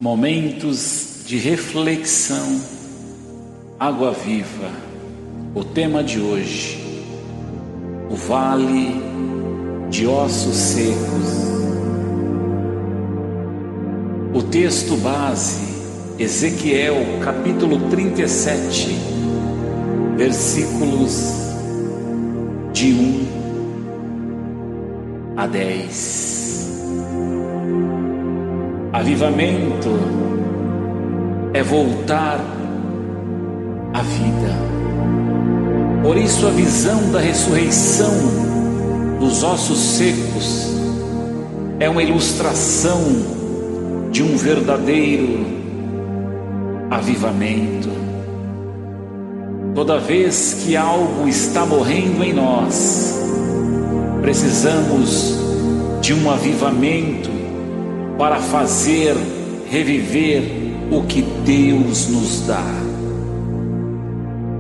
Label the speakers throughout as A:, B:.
A: Momentos de reflexão, água viva. O tema de hoje: o vale de ossos secos. O texto base, Ezequiel capítulo 37, versículos de 1 a 10. Avivamento é voltar à vida. Por isso a visão da ressurreição dos ossos secos é uma ilustração de um verdadeiro avivamento. Toda vez que algo está morrendo em nós, precisamos de um avivamento para fazer reviver o que Deus nos dá.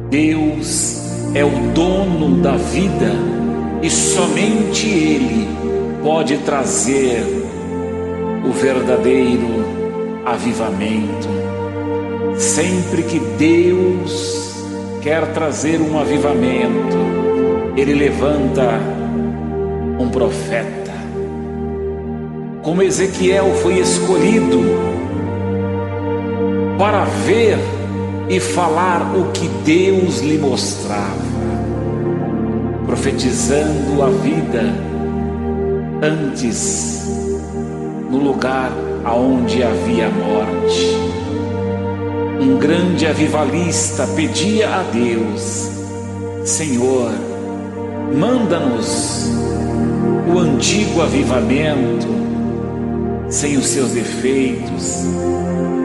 A: Deus é o dono da vida e somente Ele pode trazer o verdadeiro avivamento. Sempre que Deus quer trazer um avivamento, Ele levanta um profeta. Como Ezequiel foi escolhido para ver e falar o que Deus lhe mostrava, profetizando a vida antes, no lugar aonde havia morte. Um grande avivalista pedia a Deus: Senhor, manda-nos o antigo avivamento sem os seus defeitos,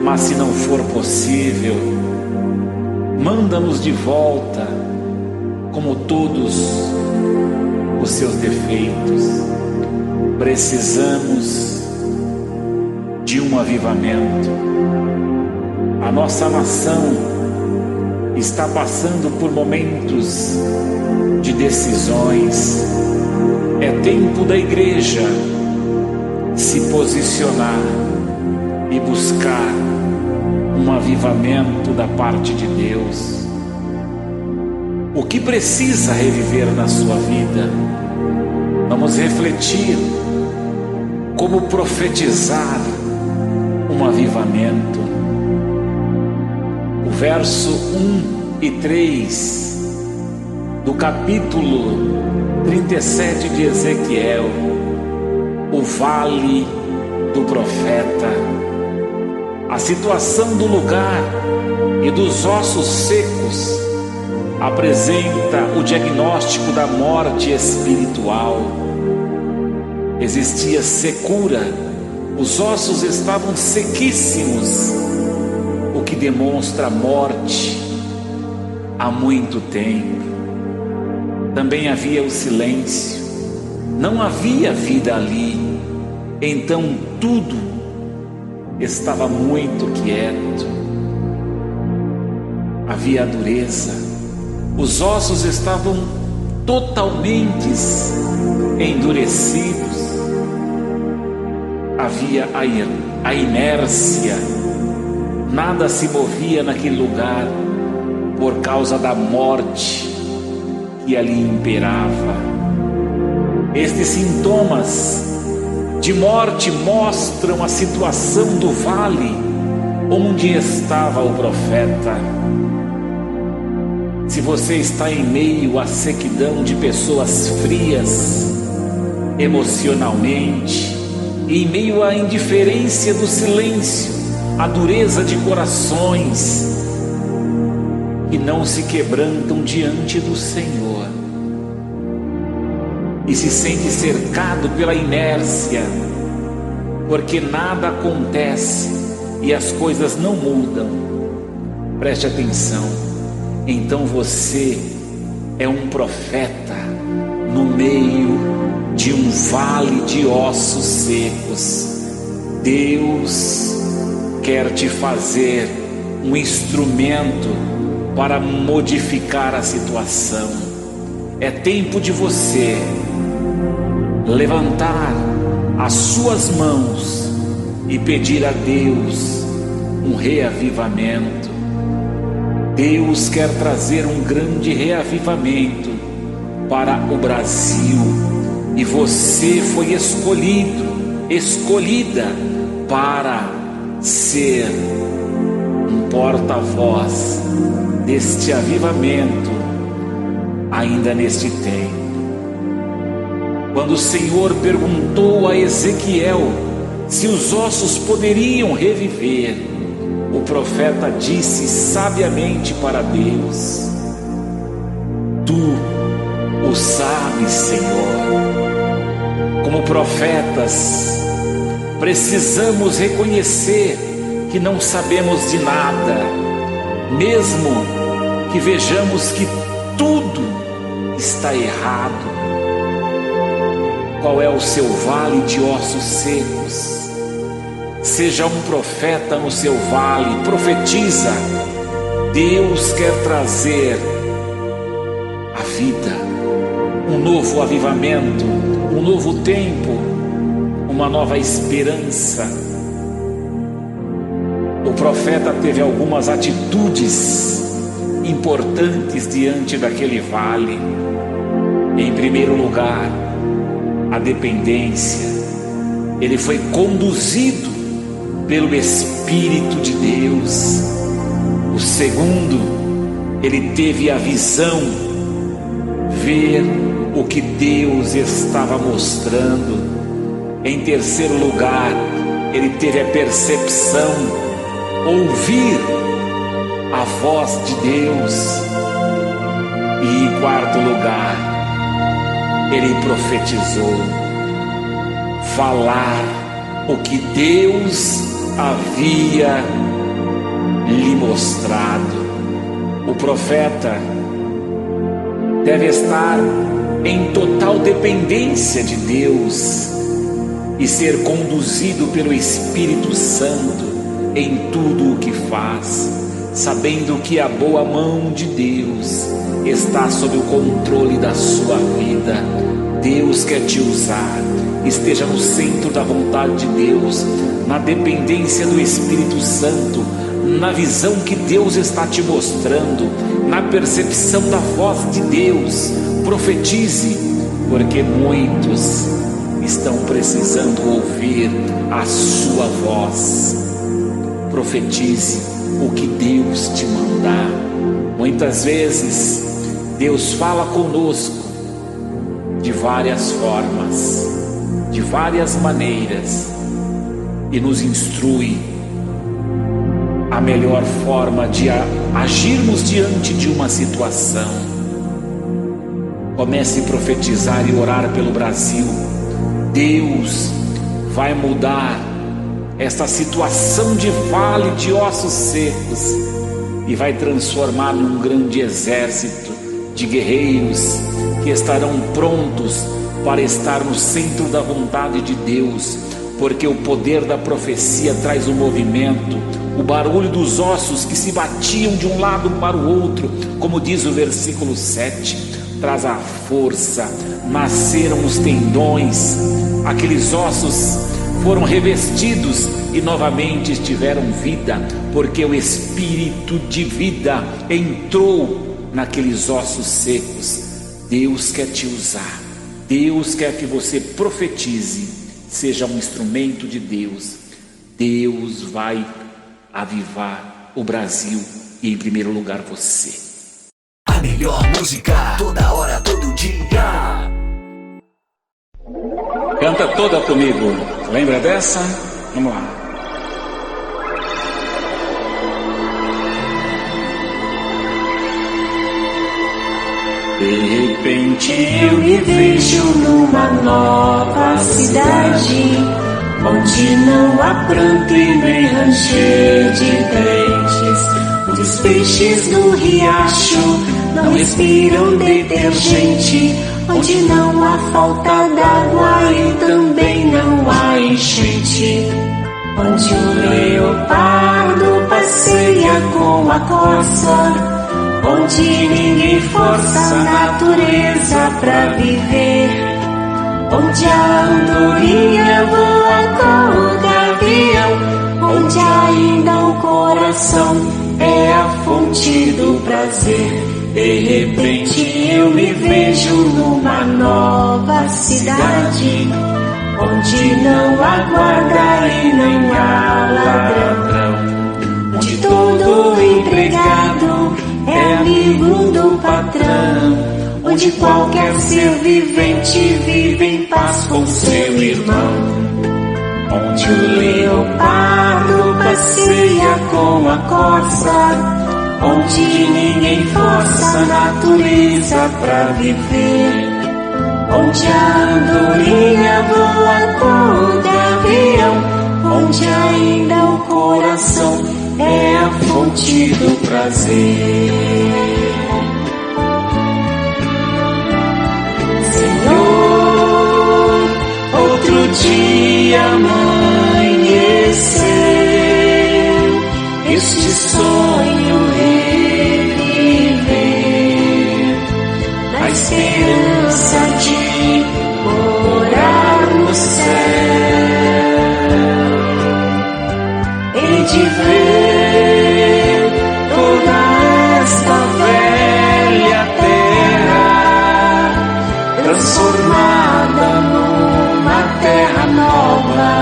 A: mas se não for possível, manda-nos de volta como todos os seus defeitos. Precisamos de um avivamento. A nossa nação está passando por momentos de decisões. É tempo da igreja se posicionar e buscar um avivamento da parte de Deus. O que precisa reviver na sua vida? Vamos refletir como profetizar um avivamento. O verso 1 e 3 do capítulo 37 de Ezequiel, o vale do profeta. A situação do lugar e dos ossos secos apresenta o diagnóstico da morte espiritual. Existia secura, os ossos estavam sequíssimos, o que demonstra a morte há muito tempo. Também havia o silêncio, não havia vida ali. Então tudo estava muito quieto. Havia a dureza, os ossos estavam totalmente endurecidos. Havia a inércia, nada se movia naquele lugar por causa da morte que ali imperava. Estes sintomas de morte mostram a situação do vale onde estava o profeta. Se você está em meio à sequidão de pessoas frias emocionalmente, e em meio à indiferença do silêncio, à dureza de corações que não se quebrantam diante do Senhor, e se sente cercado pela inércia, porque nada acontece e as coisas não mudam, preste atenção. Então você é um profeta no meio de um vale de ossos secos. Deus quer te fazer um instrumento para modificar a situação. É tempo de você levantar as suas mãos e pedir a Deus um reavivamento. Deus quer trazer um grande reavivamento para o Brasil, e você foi escolhida para ser um porta-voz deste avivamento ainda neste tempo. Quando o Senhor perguntou a Ezequiel se os ossos poderiam reviver, o profeta disse sabiamente para Deus: Tu o sabes, Senhor. Como profetas, precisamos reconhecer que não sabemos de nada, mesmo que vejamos que tudo está errado. Qual é o seu vale de ossos secos? Seja um profeta no seu vale, profetiza. Deus quer trazer a vida, um novo avivamento, um novo tempo, uma nova esperança. O profeta teve algumas atitudes importantes diante daquele vale. Em primeiro lugar, a dependência. Ele foi conduzido pelo Espírito de Deus. O segundo, ele teve a visão, ver o que Deus estava mostrando. Em terceiro lugar, ele teve a percepção, ouvir a voz de Deus. E em quarto lugar, ele profetizou, falar o que Deus havia lhe mostrado. O profeta deve estar em total dependência de Deus e ser conduzido pelo Espírito Santo em tudo o que faz, sabendo que a boa mão de Deus está sob o controle da sua vida. Deus quer te usar. Esteja no centro da vontade de Deus, na dependência do Espírito Santo, na visão que Deus está te mostrando, na percepção da voz de Deus. Profetize, porque muitos estão precisando ouvir a sua voz. Profetize o que Deus te mandar. Muitas vezes Deus fala conosco de várias formas, de várias maneiras, e nos instrui a melhor forma de agirmos diante de uma situação. Comece a profetizar e orar pelo Brasil. Deus vai mudar esta situação de vale de ossos secos e vai transformar num grande exército de guerreiros que estarão prontos para estar no centro da vontade de Deus, porque o poder da profecia traz o movimento, o barulho dos ossos que se batiam de um lado para o outro, como diz o versículo 7, traz a força. Nasceram os tendões, aqueles ossos foram revestidos e novamente tiveram vida, porque o Espírito de vida entrou naqueles ossos secos. Deus quer te usar. Deus quer que você profetize, seja um instrumento de Deus. Deus vai avivar o Brasil e, em primeiro lugar, você.
B: A melhor música, toda hora, todo dia.
A: Canta toda comigo. Lembra dessa? Vamos lá.
C: De repente eu me vejo numa nova cidade, onde não há pranto e nem ranger de dentes, onde os peixes do riacho não respiram detergente, onde não há falta d'água e também não há enchente, onde o leopardo passeia com a corça, onde ninguém força a natureza pra viver, onde a andorinha voa com o gavião, onde ainda o coração é a fonte do prazer. De repente eu me vejo numa nova cidade, onde não há guarda e nem há ladrão, onde todo empregado é amigo do patrão, onde qualquer ser vivente vive em paz com seu irmão, onde o leopardo passeia com a corça, onde ninguém força a natureza pra viver, onde a andorinha voa com o avião, onde ainda o coração é a fonte do prazer. Senhor, outro dia amanheceu, este sonho reviver, na esperança de morar no céu, e de ver toda esta velha terra transformada numa terra nova,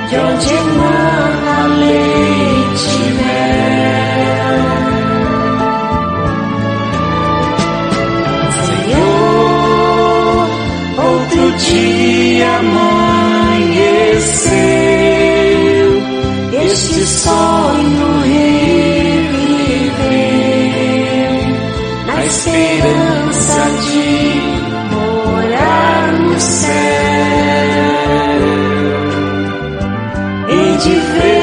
C: de onde emana leite e mel. Senhor, outro dia amanheceu, este sonho reviver, na esperança de morar no céu, e de ver